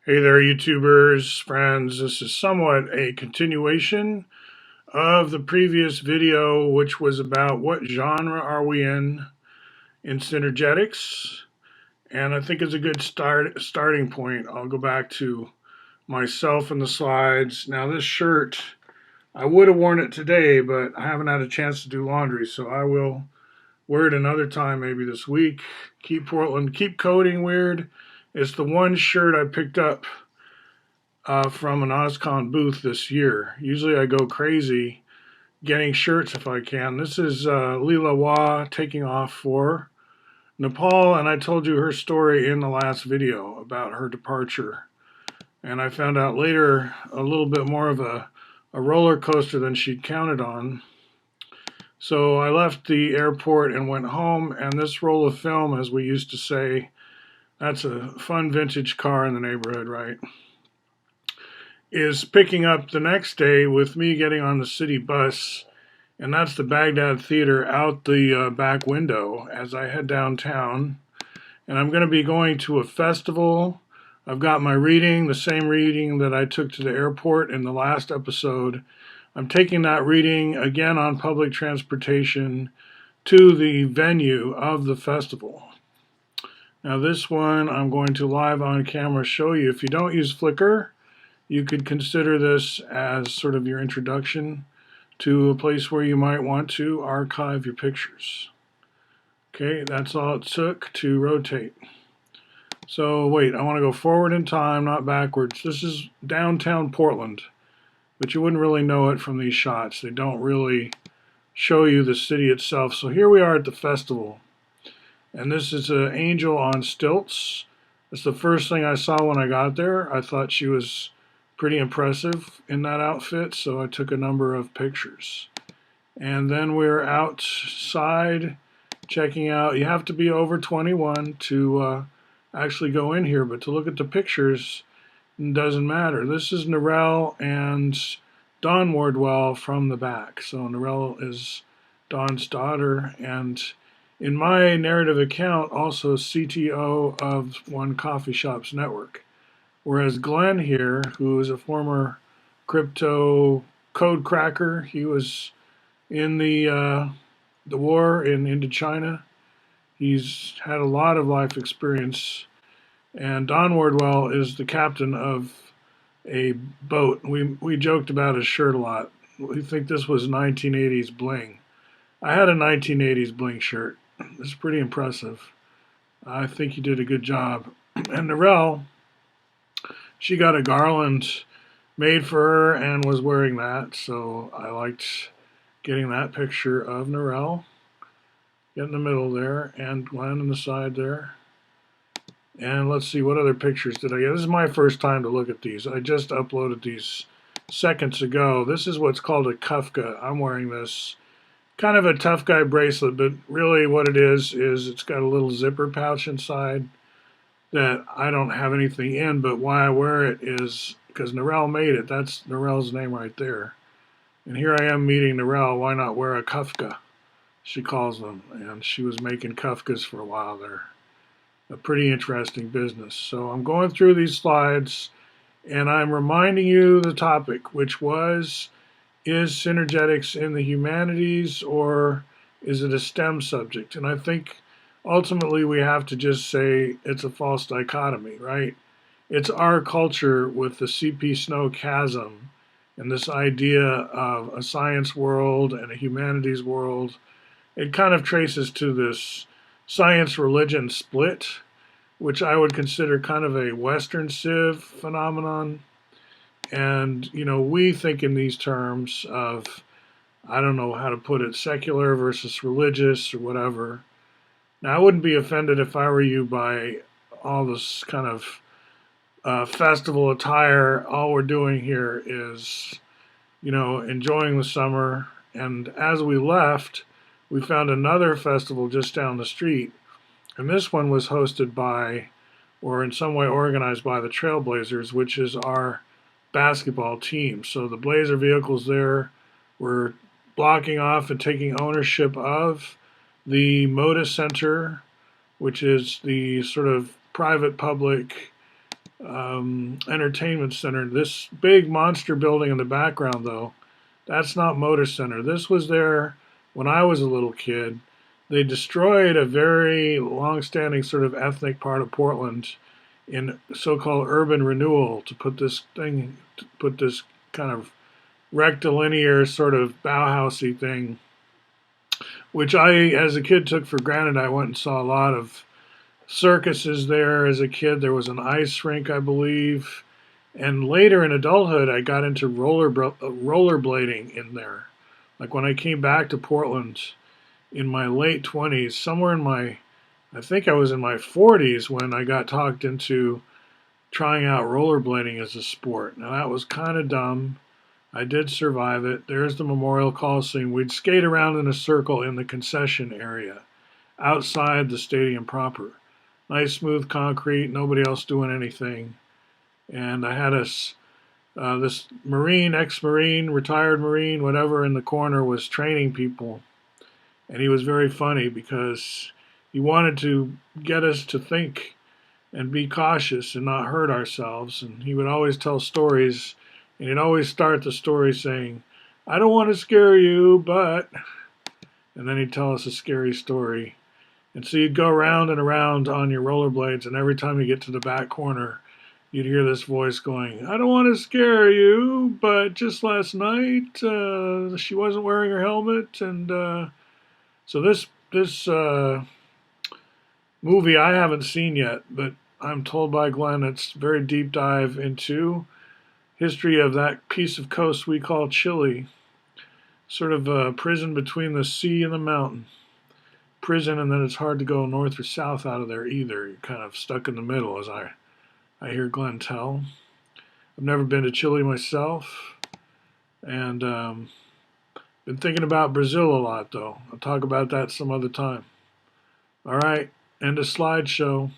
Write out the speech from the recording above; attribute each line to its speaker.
Speaker 1: Hey there, YouTubers, friends. This is somewhat a continuation of the previous video, which was about what genre are we in synergetics. And I think it's a good starting point. I'll go back to myself in the slides. Now, this shirt, I would have worn it today, but I haven't had a chance to do laundry, so I will wear it another time, maybe this week. Keep Portland, keep coding weird. It's the one shirt I picked up from an OzCon booth this year. Usually I go crazy getting shirts if I can. This is Leela Wah taking off for Nepal, and I told you her story in the last video about her departure. And I found out later a little bit more of a roller coaster than she'd counted on. So I left the airport and went home, and this roll of film, as we used to say, that's a fun vintage car in the neighborhood, right? Is picking up the next day with me getting on the city bus, and that's the Baghdad Theater out the back window as I head downtown. And I'm going to be going to a festival. I've got my reading, the same reading that I took to the airport in the last episode. I'm taking that reading again on public transportation to the venue of the festival. Now, this one I'm going to live on camera show you. If you don't use Flickr, you could consider this as sort of your introduction to a place where you might want to archive your pictures. Okay, that's all it took to rotate. So wait, I want to go forward in time, not backwards. This is downtown Portland, but you wouldn't really know it from these shots. They don't really show you the city itself. So here we are at the festival, and this is an angel on stilts. It's the first thing I saw when I got there. I thought she was pretty impressive in that outfit, so I took a number of pictures. And then we're outside checking out. You have to be over 21 to actually go in here, but to look at the pictures, it doesn't matter. This is Narelle and Dawn Wardwell from the back. So Narelle is Dawn's daughter, and in my narrative account, also CTO of One Coffee Shops Network. Whereas Glenn here, who is a former crypto code cracker, he was in the war in Indochina. He's had a lot of life experience. And Don Wardwell is the captain of a boat. We joked about his shirt a lot. We think this was 1980s bling. I had a 1980s bling shirt. It's pretty impressive. I think he did a good job. And Narelle, she got a garland made for her and was wearing that, so I liked getting that picture of Narelle. Get in the middle there, and Glenn on the side there. And let's see, what other pictures did I get? This is my first time to look at these. I just uploaded these seconds ago. This is what's called a Kafka. I'm wearing this kind of a tough guy bracelet, but really what it is it's got a little zipper pouch inside that I don't have anything in, but why I wear it is because Narelle made it. That's Narelle's name right there. And here I am meeting Narelle. Why not wear a Kafka? She calls them, and she was making Kafkas for a while there. A pretty interesting business. So I'm going through these slides, and I'm reminding you the topic, which was, is synergetics in the humanities, or is it a STEM subject? And I think ultimately we have to just say it's a false dichotomy, right? It's our culture with the CP Snow chasm and this idea of a science world and a humanities world. It kind of traces to this science religion split, which I would consider kind of a Western Civ phenomenon. And, you know, we think in these terms of, I don't know how to put it, secular versus religious or whatever. Now, I wouldn't be offended if I were you by all this kind of festival attire. All we're doing here is, you know, enjoying the summer. And as we left, we found another festival just down the street. And this one was hosted by, or in some way organized by, the Trailblazers, which is our basketball team. So the Blazer vehicles there were blocking off and taking ownership of the Moda Center, which is the sort of private public entertainment center. This big monster building in the background, though, that's not Motor Center. This was there when I was a little kid. They destroyed a very long-standing sort of ethnic part of Portland in so-called urban renewal to put this kind of rectilinear sort of Bauhausy thing, which I, as a kid, took for granted. I went and saw a lot of circuses there as a kid. There was an ice rink, I believe. And later in adulthood, I got into rollerblading in there. Like when I came back to Portland in my late 20s, I think I was in my 40s when I got talked into trying out rollerblading as a sport. Now that was kind of dumb. I did survive it. There's the Memorial Coliseum. We'd skate around in a circle in the concession area outside the stadium proper. Nice smooth concrete, nobody else doing anything. And I had this Marine, ex-Marine, retired Marine, whatever, in the corner was training people. And he was very funny because he wanted to get us to think and be cautious and not hurt ourselves. And he would always tell stories, and he'd always start the story saying, "I don't want to scare you, but," and then he'd tell us a scary story. And so you'd go around and around on your rollerblades, and every time you get to the back corner, you'd hear this voice going, "I don't want to scare you, but just last night she wasn't wearing her helmet," and so this movie I haven't seen yet, but I'm told by Glenn it's a very deep dive into history of that piece of coast we call Chile, sort of a prison between the sea and the mountain. Prison, and then it's hard to go north or south out of there either. You're kind of stuck in the middle, as I hear Glenn tell. I've never been to Chile myself, and been thinking about Brazil a lot, though. I'll talk about that some other time. All right, end of slideshow.